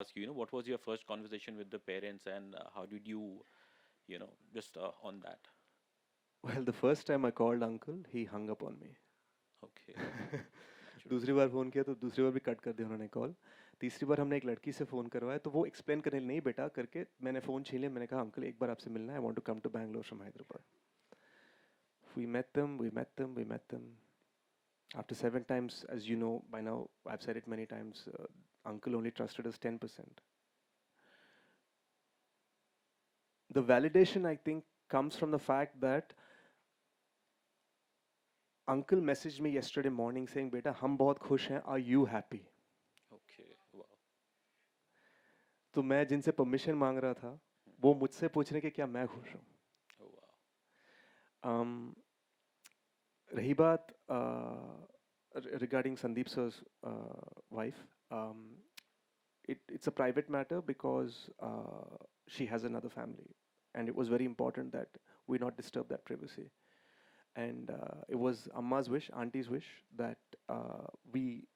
ask you, what was your first conversation with the parents, and how did you, just on that? Well, the first time I called uncle, he hung up on me. Okay, natural. दूसरी बार phone किया तो दूसरी बार भी cut कर दिया उन्होंने call. तीसरी बार हमने एक लड़की से फ़ोन करवाया तो वो एक्सप्लेन करने नहीं बेटा करके मैंने फ़ोन छीन लिया। मैंने कहा अंकल एक बार आपसे मिलना है, I want to come to Bangalore from Hyderabad. We met them. After 7 times, as you know by now, I've said it many times, uncle only trusted us 10%. The validation, I think, comes from the fact that uncle messaged me yesterday morning saying, "Beta, हम बहुत खुश हैं. Are you happy?" Okay, wow. तो मैं जिनसे permission मांग रहा था, वो मुझसे पूछ रहे कि क्या मैं खुश हूँ। Oh, wow. Um, रही बात regarding Sandeep sir's wife, it's a private matter because she has another family, and it was very important that we not disturb that privacy. And it was Amma's wish, Auntie's wish, that we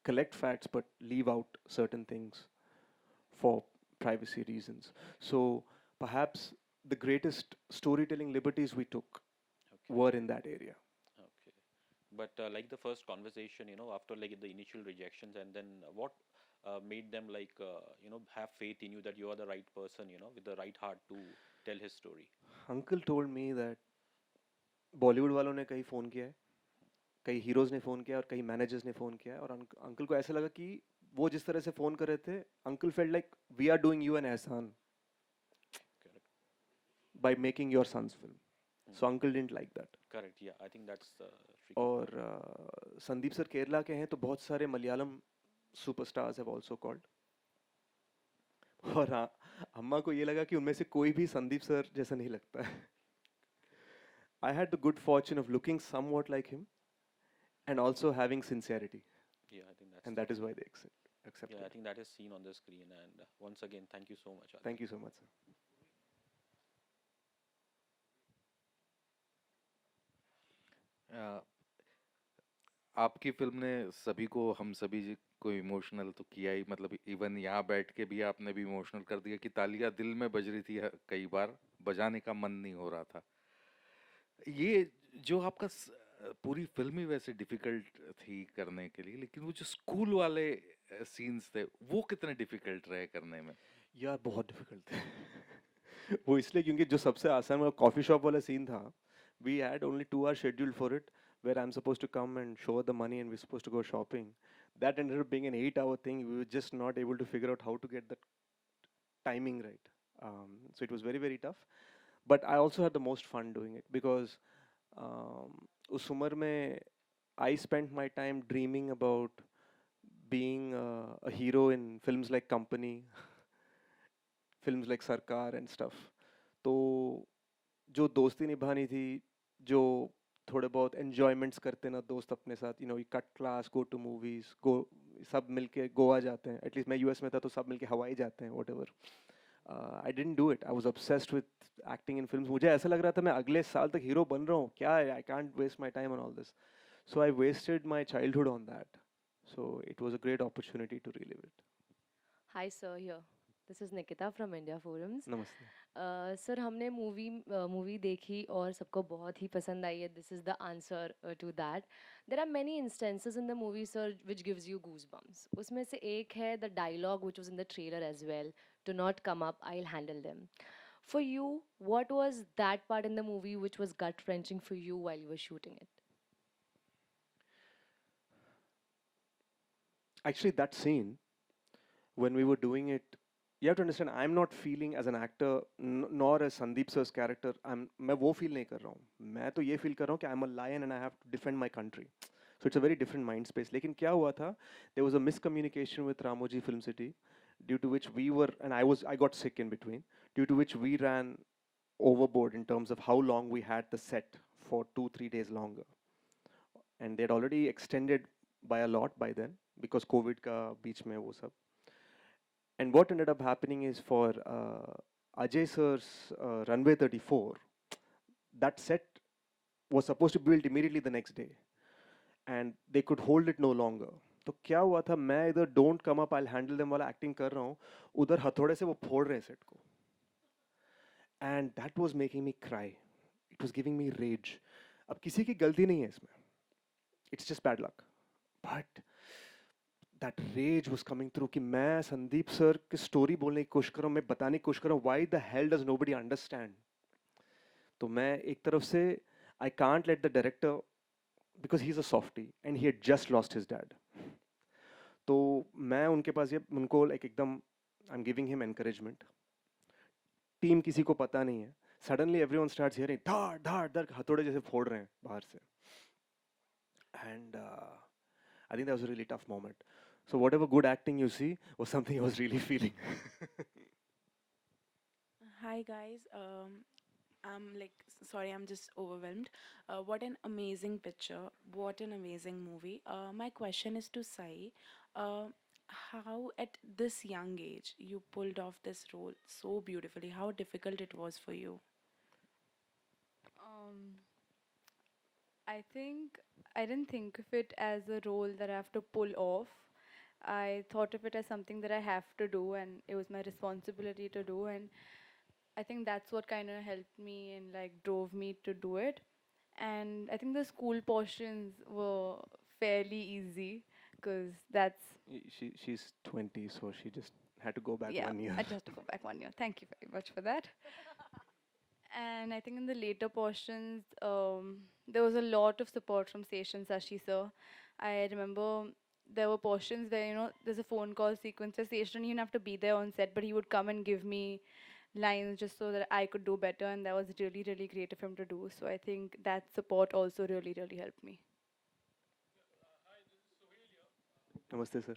collect facts but leave out certain things for privacy reasons. So perhaps the greatest storytelling liberties we took Okay, were in that area. okay. But like the first conversation, after like the initial rejections, and then what made them like, have faith in you that you are the right person, with the right heart to tell his story. Uncle told me that Bollywood वालों ने कई phone किया है, कई heroes ने phone किया और कई मैनेजर्स ने फ़ोन किया है और अंकल को ऐसा लगा कि वो जिस तरह से फ़ोन कर रहे थे, uncle felt like we are doing you an एहसान Correct. by making your son's film. Hmm. So uncle didn't like that. Correct. Yeah, I think that's the tricky और part. संदीप सर केरला के हैं तो बहुत सारे Malayalam superstars have also called. और अम्मा को ये लगा कि उनमें से कोई भी संदीप सर जैसा नहीं लगता है। I had the good fortune of looking somewhat like him and also having sincerity, Yeah, I think that's and the that is key. why they Yeah, I accepted. think that is seen on the screen. And once again, thank you so much, Thank Adivi. you so much, sir. अ, आपकी film ने सभी को हम सभी को emotional तो किया ही, मतलब इवन यहाँ बैठ के भी आपने भी इमोशनल कर दिया कि तालियाँ दिल में बज रही थी कई बार, बजाने का मन नहीं हो रहा था। ये जो आपका पूरी फ़िल्म ही वैसे डिफ़िकल्ट थी करने के लिए, लेकिन वो जो स्कूल वाले सीन्स थे, वो कितने डिफ़िकल्ट रहे करने में? यार बहुत डिफिकल्ट थे। वो इसलिए क्योंकि जो सबसे आसान वो कॉफी शॉप वाला सीन था, we had only 2 hour scheduled for it, where I am suppose to come and show the money and we suppose to go shopping. That ended up being an 8 hour thing, we were just not able to figure out how to get that timing right. So it was very very tough, but I also had the most fun doing it because उस उम्र में I spent my time dreaming about being a hero in films like Company, films like Sarkar and stuff. तो जो दोस्ती निभानी थी, जो थोड़े बहुत एन्जॉयमेंट्स करते ना दोस्त अपने साथ, you cut class, go to movies, go, सब मिलके गोवा जाते हैं। एटलीस्ट मैं यूएस में था तो सब मिलके हवाई जाते हैं, what ever. I didn't do it, I was obsessed with acting in film. मुझे ऐसा लग रहा था मैं अगले साल तक हीरो बन रहा हूँ क्या, I can't waste my time on all this. So I wasted my childhood on that, so it was a great opportunity to relive it. Hi, sir. Here. This is Nikita from India Forums. नमस्ते। Sir हमने movie देखी और सबको बहुत ही पसंद आई है. This is the answer to that. There are many instances in the movie sir which gives you goose bumps. उसमें से एक है the dialogue which was in the trailer as well, to not come up, I will handle them. For you, what was that part in the movie which was gut wrenching for you while you were shooting it? Actually, that scene, when we were doing it, you have to understand, I'm not feeling as an actor, nor as Sandeep sir's character. मैं वो feel नहीं कर रहा हूँ. मैं तो ये feel कर रहा हूँ कि I'm a lion and I have to defend my country. So it's a very different mind space. लेकिन क्या हुआ था? There was a miscommunication with Ramoji Film City, due to which we were, and I got sick in between, due to which we ran overboard in terms of how long we had the set for 2-3 days longer, and they'd already extended by a lot by then because COVID का बीच में वो सब. And what ended up happening is for Ajay sir's Runway 34, that set was supposed to be built immediately the next day, and they could hold it no longer. तो क्या हुआ था, मैं इधर don't come up I handle them वाला acting कर रहा हूँ, उधर हथौड़े से वो फोड़ रहे हैं सेट को, and that was making me cry, it was giving me rage. अब किसी की गलती नहीं है इसमें, it's just bad luck, but that rage was coming through कि मैं संदीप सर की स्टोरी बोलने की कोशिश कर रहा हूँ, मैं बताने की कोशिश कर रहा हूँ, why the hell does nobody understand. तो मैं एक तरफ से, I can't let the director, because he is a softie and he had just lost his dad. तो मैं उनके पास ये उनको लाइक एकदम, I am giving him encouragement. Team किसी को पता नहीं है, सडनली एवरीवन स्टार्ट्स हियरिंग धाड़ धाड़ धाड़ हथौड़े जैसे फोड़ रहे हैं बाहर से, and I think that was a really tough moment. So whatever good acting you see was something I was really feeling. Hi guys. I'm like sorry, I'm just overwhelmed. What an amazing picture! What an amazing movie. My question is to Sai. Uh, how at this young age you pulled off this role so beautifully? How difficult it was for you? Um, I think I didn't think of it as a role that I have to pull off. I thought of it as something that I have to do, and it was my responsibility to do. And I think that's what kind of helped me and like drove me to do it. And I think the school portions were fairly easy because that's, She's 20, so she just had to go back yeah, 1 year. I just have to go back 1 year. Thank you very much for that. And I think in the later portions, there was a lot of support from Seshan Sashi sir. I remember there were portions where, there's a phone call sequence where Seshan didn't even have to be there on set, but he would come and give me lines just so that I could do better. And that was really, really great of him to do. So I think that support also really, really helped me. Namaste, sir.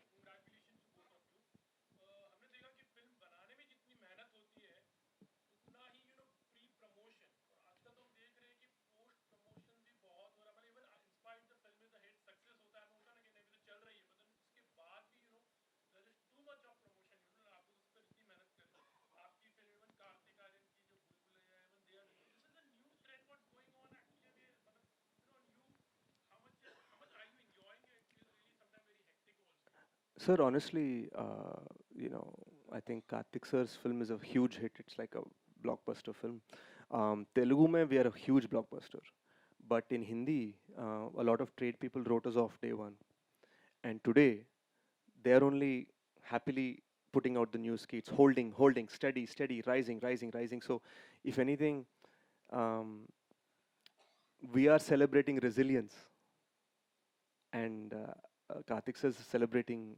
Sir, honestly, I think Karthik sir's film is a huge hit. It's like a blockbuster film. Telugu mein we are a huge blockbuster, but in Hindi, a lot of trade people wrote us off day one, and today they are only happily putting out the new skits, holding, steady, steady, rising, rising, rising. So, if anything, um, we are celebrating resilience, and Karthik sir is celebrating.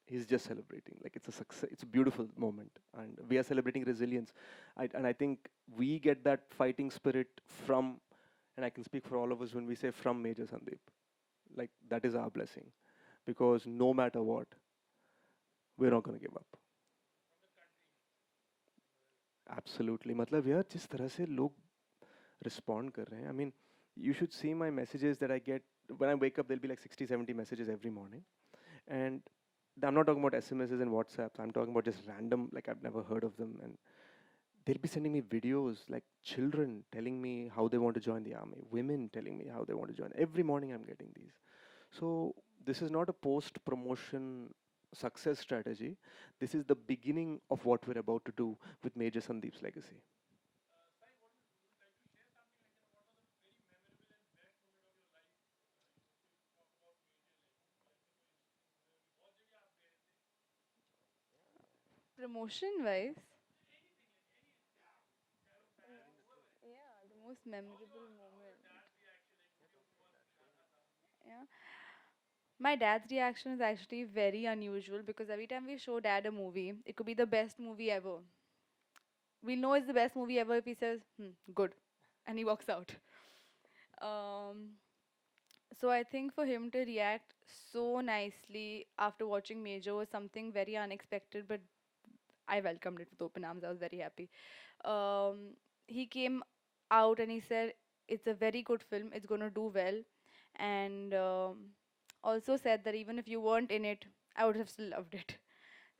He's just celebrating, like it's a success, it's a beautiful moment, and we are celebrating resilience. And I think we get that fighting spirit from, and I can speak for all of us when we say from Major Sandeep, like that is our blessing, because no matter what, we're not going to give up. Absolutely. मतलब यार जिस तरह से लोग respond कर रहे हैं, I mean, you should see my messages that I get when I wake up. There'll be like 60, 70 messages every morning, and I'm not talking about SMSs and WhatsApps. I'm talking about just random, like I've never heard of them, and they'll be sending me videos, like children telling me how they want to join the army, women telling me how they want to join. Every morning I'm getting these. So this is not a post-promotion success strategy. This is the beginning of what we're about to do with Major Sandeep's legacy. Promotion wise, yeah, the most memorable moment. Yeah. My dad's reaction is actually very unusual because every time we show dad a movie, it could be the best movie ever. We'll know it's the best movie ever if he says, good, and he walks out. Um, so I think for him to react so nicely after watching Major was something very unexpected, but I welcomed it with open arms. I was very happy. He came out and he said, it's a very good film, it's going to do well. And also said that even if you weren't in it, I would have still loved it.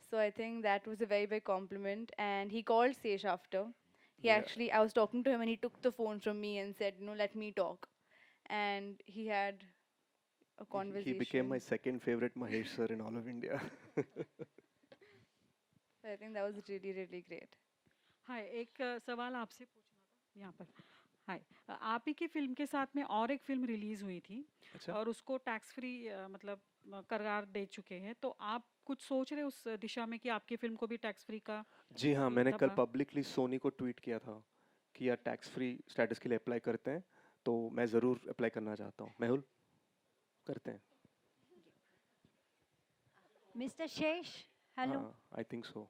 So I think that was a very big compliment. And he called Sesh after. He Yeah. actually, I was talking to him and he took the phone from me and said, let me talk. And he had a He became my conversation. second favorite Mahesh sir in all of India. I think that was really, really great. हाय एक सवाल आपसे पूछना था यहाँ पर। हाय आप ही की film के साथ में और एक फिल्म रिलीज हुई थी अच्छा। और उसको टैक्स फ्री मतलब करार दे चुके हैं, तो आप कुछ सोच रहे हैं उस दिशा में कि आपकी फिल्म को भी टैक्स फ्री का जी हाँ, ये मैंने कल दबा। पब्लिकली सोनी को ट्वीट किया था कि यार टैक्स फ्री स्टेटस के लिए अप्लाई करते हैं, तो मैं ज़रूर अप्लाई करना चाहता हूँ। मेहुल, करते हैं? Mr. Shesh, hello. हाँ, I think so.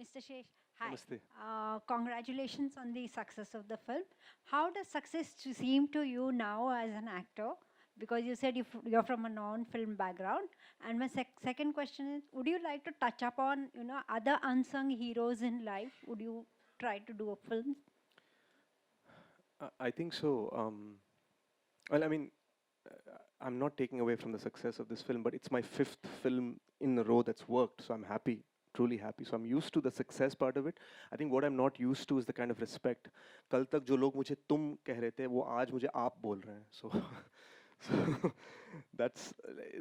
Mr. Shesh, hi. नमस्ते। Congratulations on the success of the film. How does success seem to you now as an actor? Because you said you're from a non-film background. And my second question is, would you like to touch upon, other unsung heroes in life? Would you try to do a film? I think so. Well, I mean, I'm not taking away from the success of this film, but it's my fifth film in a row that's worked, so I'm happy, truly happy. So I'm used to the success part of it. I think what I'm not used to is the kind of respect. कल तक जो लोग मुझे तुम कह रहे थे, वो आज मुझे आप बोल रहे हैं. So, so that's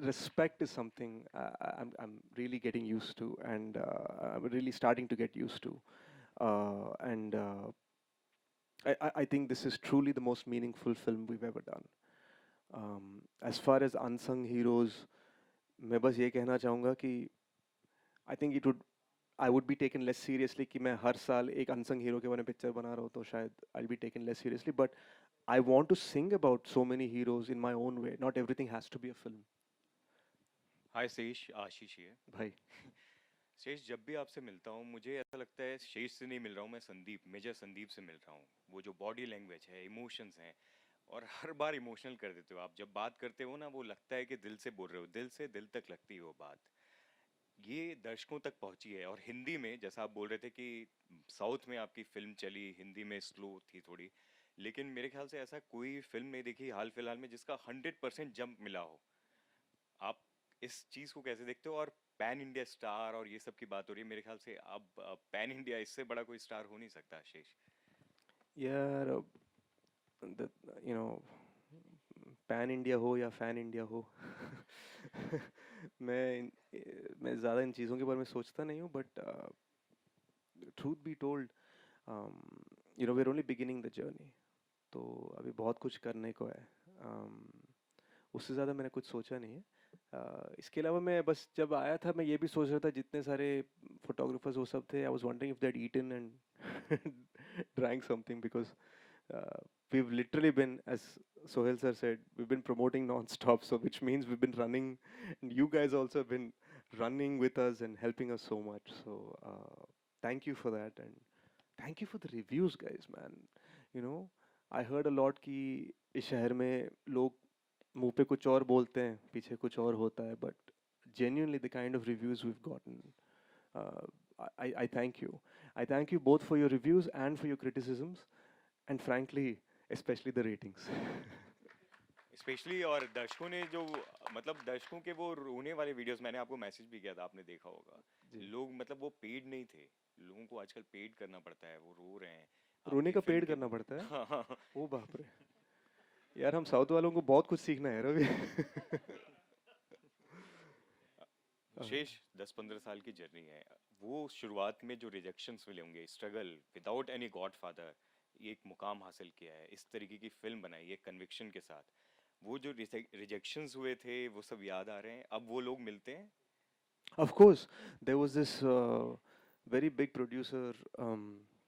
respect is something I'm really getting used to, and I'm really starting to get used to. And I think this is truly the most meaningful film we've ever done. As far as unsung heroes, मैं बस ये कहना चाहूँगा कि I think I would be taken less seriously कि मैं हर साल एक unsung hero के बारे में पिक्चर बना रहा हूँ, तो शायद I'll be taken less seriously. But I want to sing about so many heroes in my own way. Not everything has to be a film. हाय शेष, आशीष ये। भाई, शेष, जब भी आपसे मिलता हूँ मुझे ऐसा लगता है शेष से नहीं मिल रहा हूँ, मैं संदीप, मेजर संदीप से मिल रहा हूँ। वो जो बॉडी लैंग्वेज है, इमोशंस हैं, और हर बार इमोशनल कर देते हो आप। जब बात करते हो ना, वो लगता है कि दिल से बोल रहे हो, दिल से दिल तक लगती है वो बात। ये दर्शकों तक पहुंची है। और हिंदी में जैसा आप बोल रहे थे कि साउथ में आपकी फिल्म चली, हिंदी में स्लो थी थोड़ी, लेकिन मेरे ख्याल से ऐसा कोई फिल्म नहीं देखी हाल फिलहाल में जिसका 100% जंप मिला हो। आप इस चीज को कैसे देखते हो? और पैन इंडिया स्टार और ये सब की बात हो रही है, मेरे ख्याल से अब पैन इंडिया इससे बड़ा कोई स्टार हो नहीं सकता शेष। यार, the, you know, pan India हो या फैन इंडिया हो, मैं ज़्यादा इन चीज़ों के बारे में सोचता नहीं हूँ, but truth be told, we're only beginning the journey. तो अभी बहुत कुछ करने को है. उससे ज़्यादा मैंने कुछ सोचा नहीं है. इसके अलावा मैं बस जब आया था मैं ये भी सोच रहा था, जितने सारे फोटोग्राफर्स वो सब थे, I was wondering if they had eaten and drank something, because we've literally been, as Sohail sir said, we've been promoting non-stop, so which means we've been running, and you guys also have been running with us and helping us so much. So thank you for that, and thank you for the reviews, guys, man. I heard a lot कि इस शहर में लोग मुंह पे कुछ और बोलते हैं, पीछे कुछ और होता है, but genuinely the kind of reviews we've gotten, uh, I thank you. I thank you both for your reviews and for your criticisms, and frankly, especially the ratings. Specially, और दर्शकों ने जो, मतलब दर्शकों के वो रोने वाले वीडियोस, मैंने आपको मैसेज भी किया था, आपने देखा होगा। जी. लोग, मतलब वो पेड नहीं थे, लोगों को आजकल पेड करना पड़ता है, वो रो रहे हैं रोने आपकी का फिल्म पेड़ के। करना पड़ता है? हाँ हाँ। ओ बाप रे, यार हम साउथ वालों को बहुत कुछ सीखना है रवि. शेष 10-15 साल की जर्नी है। वो शुरुआत में जो रिजेक्शंस मिले होंगे, स्ट्रगल विदाउट एनी गॉडफादर, ये एक मुकाम हासिल किया है, इस तरीके की फिल्म बनाई है कन्विक्शन के साथ। वो जो रिजेक्शंस हुए थे वो सब याद आ रहे हैं, अब वो लोग मिलते हैं। Of course, there was this very big producer,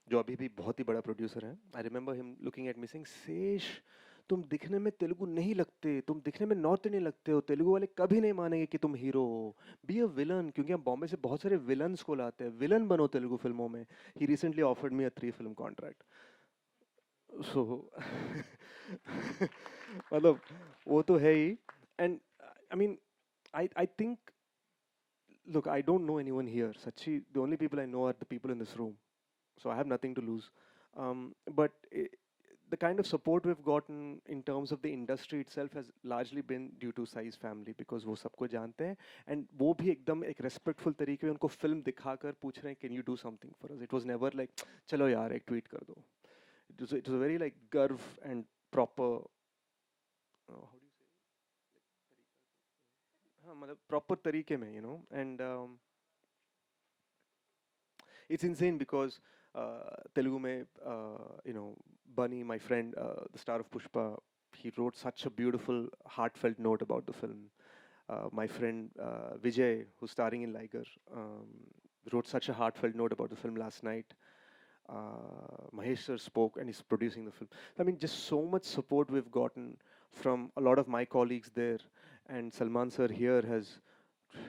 जो अभी भी बहुत ही बड़ा प्रोड्यूसर है. I remember him looking at me saying, "शेष, तुम दिखने में तेलुगु नहीं लगते, तुम दिखने में नॉर्थ इंडियन लगते हो, तेलुगु वाले कभी नहीं मानेंगे कि तुम हीरो हो. Be a villain." क्योंकि हम बॉम्बे से बहुत सारे विलन्स को लाते हैं, विलन बनो तेलुगु फिल्मों में. He recently offered me a 3-film contract. So मतलब वो तो है ही. And I mean, I think, look, I don't know anyone here. Sachi, the only people I know are the people in this room. So I have nothing to lose. But the kind of support we've gotten in terms of the industry itself has largely been due to Sai's family, because वो सबको जानते हैं, and वो भी एकदम एक respectful तरीके में उनको film दिखाकर पूछ रहे हैं, can you do something for us? It was never like, चलो यार एक tweet कर दो. It was a very like गर्व and proper, how do you say, हाँ मतलब प्रॉपर तरीके में, and it's insane because Telugu mein, Bunny, my friend, the star of Pushpa, he wrote such a beautiful, heartfelt note about the film. My friend Vijay, who's starring in Liger, wrote such a heartfelt note about the film last night. Mahesh sir spoke and he's producing the film. I mean, just so much support we've gotten from a lot of my colleagues there. And Salman sir here has,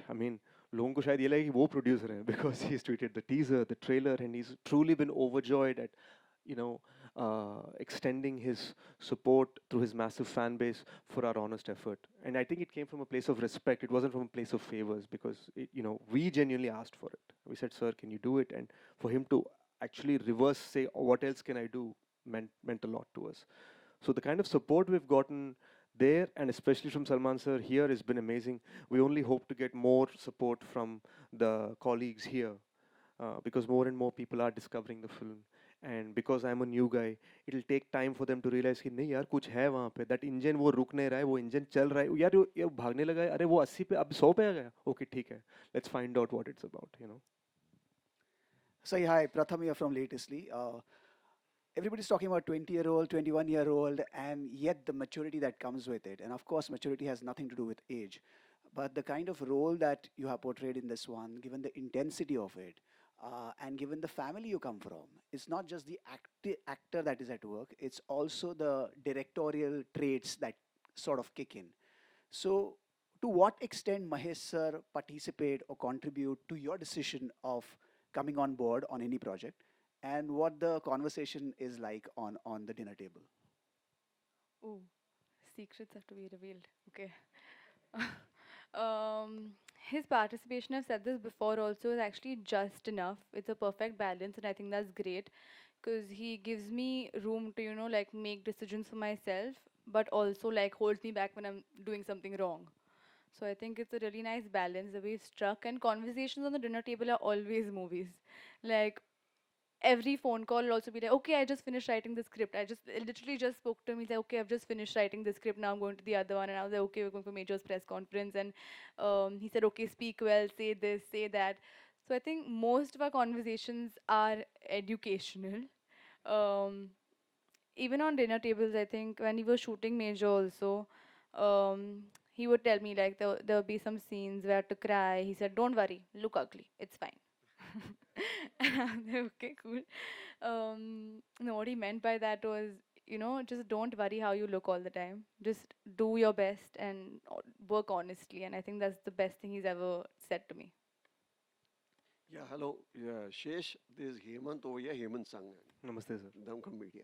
I mean, लोगों को शायद ये लगे कि वो producer हैं because he's tweeted the teaser, the trailer, and he's truly been overjoyed at, extending his support through his massive fan base for our honest effort. And I think it came from a place of respect. It wasn't from a place of favors because, we genuinely asked for it. We said, sir, can you do it? And for him to actually reverse say, oh, what else can I do, meant a lot to us. So the kind of support we've gotten there, and especially from Salman sir here, has been amazing. We only hope to get more support from the colleagues here, because more and more people are discovering the film. And because I'm a new guy, it'll take time for them to realize कि नहीं यार कुछ है वहाँ पे. That engine वो रुक नहीं रहा है, वो engine चल रहा है. यार ये भागने लगा है. अरे वो 80 पे अब 100 पे आ गया. Okay, ठीक है. Let's find out what it's about. So, hi, Pratham here from Latestly. Everybody's talking about 20-year-old, 21-year-old, and yet the maturity that comes with it. And of course, maturity has nothing to do with age. But the kind of role that you have portrayed in this one, given the intensity of it, and given the family you come from, it's not just the actor that is at work, it's also the directorial traits that sort of kick in. So, to what extent Mahesh sir participate or contribute to your decision of coming on board on any project, and what the conversation is like on the dinner table? Oh, secrets have to be revealed. Okay. um, his participation, I've said this before also, is actually just enough. It's a perfect balance, and I think that's great because he gives me room to, like make decisions for myself, but also like holds me back when I'm doing something wrong. So I think it's a really nice balance the way it's struck. And conversations on the dinner table are always movies. Like every phone call will also be like, okay, I just finished writing the script. I literally just spoke to him. He's like, okay, I've just finished writing the script. Now I'm going to the other one. And I was like, okay, we're going for Major's press conference. And he said, okay, speak well, say this, say that. So I think most of our conversations are educational. Um, Even on dinner tables, I think when he was shooting Major also, he would tell me like there would be some scenes where I had to cry. He said, "Don't worry, look ugly, it's fine." And I'm like, okay, cool. No, what he meant by that was, just don't worry how you look all the time. Just do your best and work honestly. And I think that's the best thing he's ever said to me. Yeah, hello. Yeah, Shesh, this is Hemant over here, Hemant Sang, Namaste sir. Damkam Media.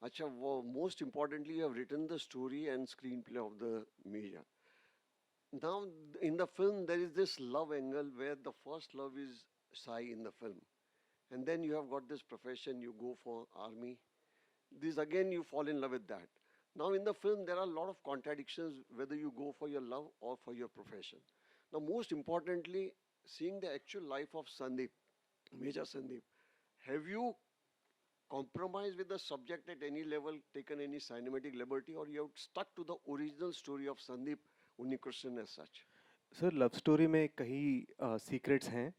Acha, most importantly, you have written the story and screenplay of the media. Now, in the film, there is this love angle where the first love is Sai in the film. And then you have got this profession, you go for army. This again, you fall in love with that. Now, in the film, there are a lot of contradictions whether you go for your love or for your profession. Now, most importantly, seeing the actual life of Sandeep, Major Sandeep, have you compromised with the subject at any level, taken any cinematic liberty, or you have stuck to the original story of Sandeep Unnikrishnan as such? Sir love story में कई secrets हैं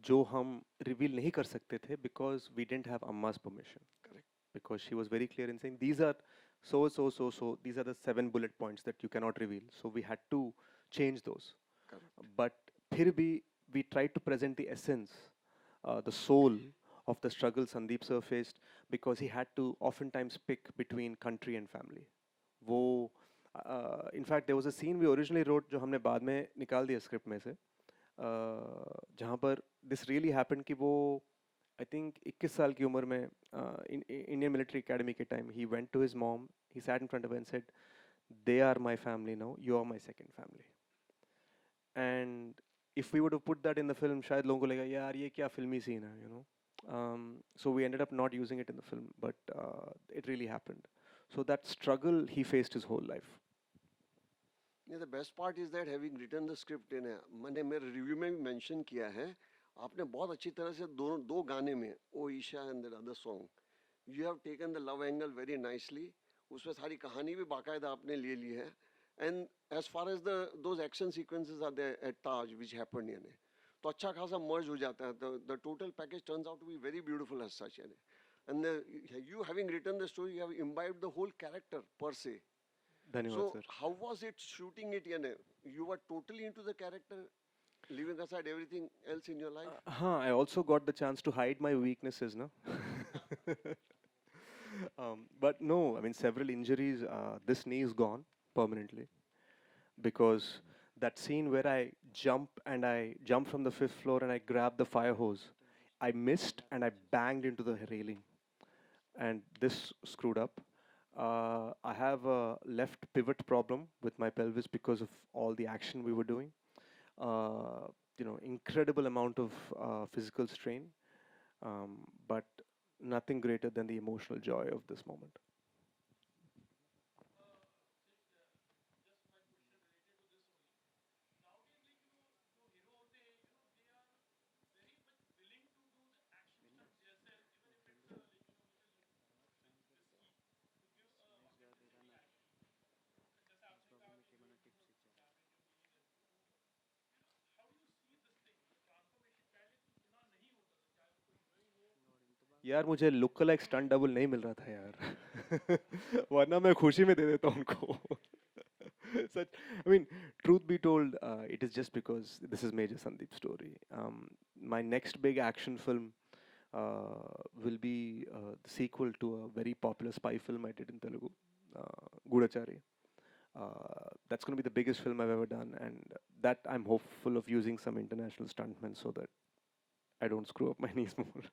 जो हम reveal नहीं कर सकते थे because we didn't have Amma's permission. Correct. Because she was very clear in saying these are so, these are the 7 bullet points that you cannot reveal. So we had to change those. Correct. But फिर भी we tried to present the essence, the soul of the struggle Sandeep sir faced because he had to oftentimes pick between country and family. वो in fact there was a scene we originally wrote जो हमने बाद में निकाल दिया script में से जहाँ पर this really happened कि वो I think 21 साल की उम्र में Indian Military Academy के time he went to his mom, he sat in front of her and said, they are my family now, you are my second family. And if we would have put that in the film, शायद लोगों को लगा यार ये क्या फिल्मी scene है, So we ended up not using it in the film, but it really happened. So that struggle he faced his whole life. Yeah, the best part is that having written the script in मैंने मेरे review में भी mention किया है आपने बहुत अच्छी तरह से दो गाने में ओ Isha and the other song you have taken the love angle very nicely उसमें सारी कहानी भी बाकायदा आपने ले ली है And as far as those action sequences are there at Taj, which happened, यानी, तो अच्छा खासा merge हो जाता है. The total package turns out to be very beautiful as such, यानी. And you having written the story, you have imbibed the whole character per se. धन्यवाद So sir. how was it shooting it, यानी? You were totally into the character, leaving aside everything else in your life. हाँ, I also got the chance to hide my weaknesses, no? But no, I mean, several injuries. This knee is gone permanently because that scene where I jump from the fifth floor and I grab the fire hose, I missed and I banged into the railing, and this screwed up. I have a left pivot problem with my pelvis because of all the action we were doing. Incredible amount of physical strain, but nothing greater than the emotional joy of this moment. यार मुझे look like stunt double नहीं मिल रहा था यार. वरना मैं खुशी में दे देता उनको. Such, I mean, truth be told, it is just because this is Major Sandeep's story. My next big action film will be the sequel to a very popular spy film I did in Telugu, Gudachari. That's going to be the biggest film I've ever done, and that I'm hopeful of using some international stuntmen so that I don't screw up my knees more.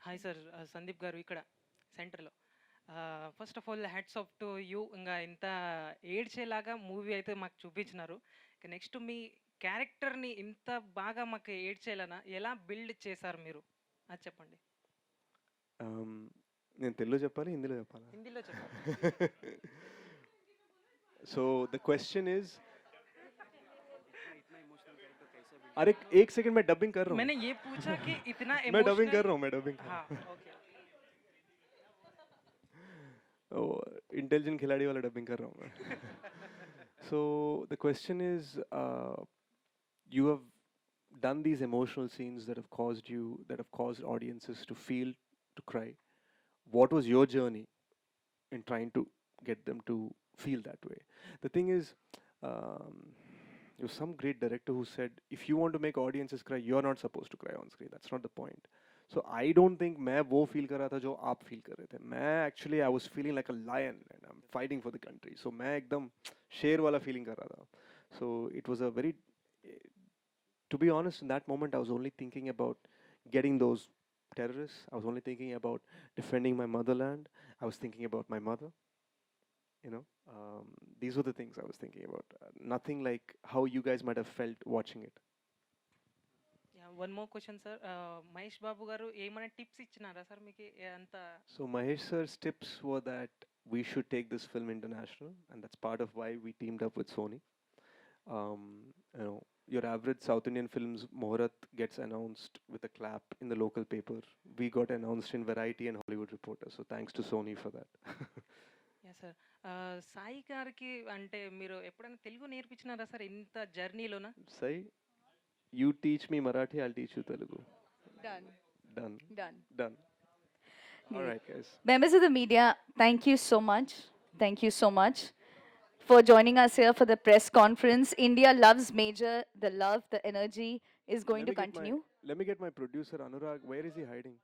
Hi sir Sandeep గారు ఇక్కడ సెంటర్లో first of all hats off to you ఇంకా ఇంత ఏడ్చేలాగా movie అయితే మాకు చూపించినారు. Next మీ క్యారెక్టర్ని ఇంత బాగా మాకు ఏడ్చేలానా ఎలా బిల్డ్ చేశారు మీరు అది చెప్పండి. నేను తెలుగులో చెప్పాలి, హిందీలో చెప్పాలా? హిందీలో చెప్పండి. So the question is, अरे एक सेकंड मैं डबिंग कर रहा हूँ. मैंने ये पूछा कि इतना मैं डबिंग कर इमोशनल. रहा हूँ, मैं डबिंग कर हाँ रहा ओके. हूँ. इंटेलिजेंट खिलाड़ी वाला डबिंग कर रहा हूँ मैं. So the question is, you have done these emotional scenes that have caused audiences to feel, to cry. What was your journey in trying to get them to feel that way? The thing is, there was some great director who said, if you want to make audiences cry, you're not supposed to cry on screen. That's not the point. So I don't think मैं वो feel कर रहा था जो आप feel कर रहे थे. मैं actually I was feeling like a lion and I'm fighting for the country. So मैं एकदम शेर वाला feeling कर रहा था. So it was a very, to be honest, in that moment I was only thinking about getting those terrorists. I was only thinking about defending my motherland. I was thinking about my mother. These were the things I was thinking about. Nothing like how you guys might have felt watching it. One more question sir Mahesh Babu garu ఏమైనా tips ఇచ్చినారా sir మీకు అంత? So Mahesh sir's tips were that we should take this film international, and that's part of why we teamed up with Sony. Your average South Indian film's Muhurat gets announced with a clap in the local paper. We got announced in Variety and Hollywood Reporter, so thanks to Sony for that. Sir Sai గారికి అంటే మీరు ఎప్పుడైనా Telugu నేర్పించినారా sir ఇంత జర్నీలోనా? Sai, you teach me Marathi, I'll teach you Telugu. Done. Done. Done. Done. All right, guys. Members of the media, thank you so much. Thank you so much for joining us here for the press conference. India loves Major. The love, the energy is going to continue. Let me get my producer Anurag. Where is he hiding?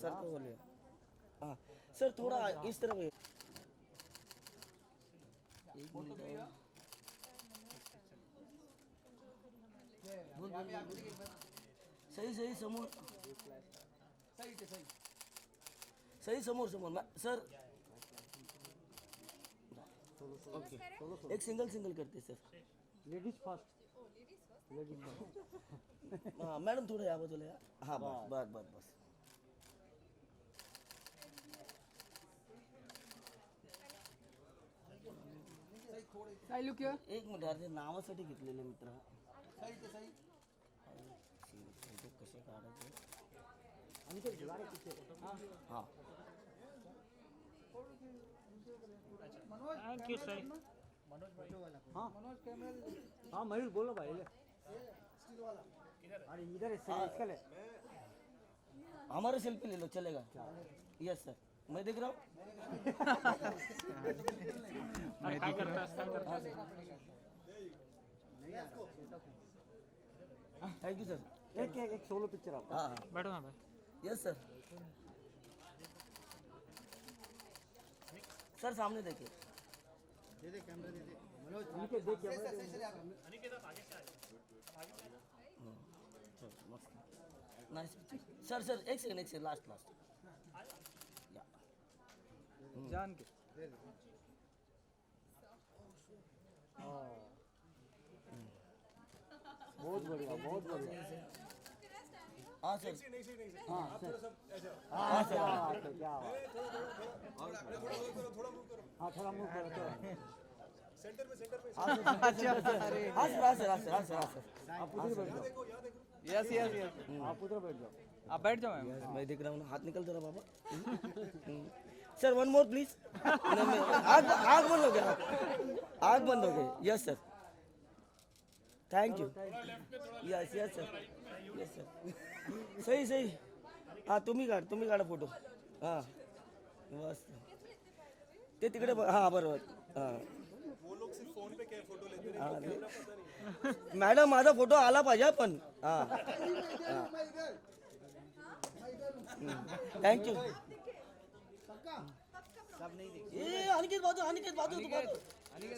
Sir को बोलिए. हाँ sir थोड़ा इस तरफ एक minute. सही समोर. सही समोर समोर सर ओके एक सिंगल सिंगल करते sir ladies first ladies first हाँ मॅडम थोडं या बाजूला या हाँ बस बस बस बस साई लुक हियर एक मिनिट यार ते नावासाठी घेतलेले मित्र कसे काढायचे हाँ थैंक यू सर हाँ हाँ मयूर बोलो भाई ले अरे इधर इसका ले हमारा सेल्फी ले लो चलेगा यस सर मैं देख रहा हूँ काय करता थैंक यू सर एक सोलो पिक्चर आपका हाँ बैठो ना भाई यस सर सर सामने देखिए दे दे कैमरा दे दे मनोज अनिकेत देख कैमरा अनिकेत आप आगे से आ नाइस सर सर एक सेकंड लास्ट जान के बहुत बढ़िया हाँ सर हाँ सर हाँ सर क्या हाँ थोड़ा मूव करो हाँ सर आप उधर बैठ जाओ यस यस यस आप उधर बैठ जाओ आप बैठ जाओ मैम मैं देख रहा हूँ हाथ निकल जरा बाबा सर वन मोर प्लीज आग बंद हो गया आग बंद हो गई yes sir thank you yes yes sir सही हाँ तुम्ही काढा फोटो हां बस ते तिकडे हां बरोबर हां वो लोग सिर्फ फोन पे क्या फोटो लेते हैं मॅडम माझा फोटो आला पाहिजे पण हां थैंक यू सब नहीं देख ए अनिकेत बाजू अनिकेत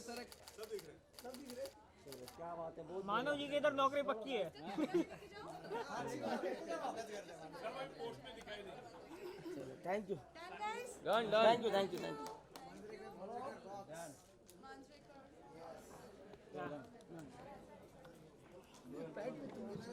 सर सब दिख रहे क्या बात है बहुत मानव जी की इधर नौकरी पक्की है thank you done thank you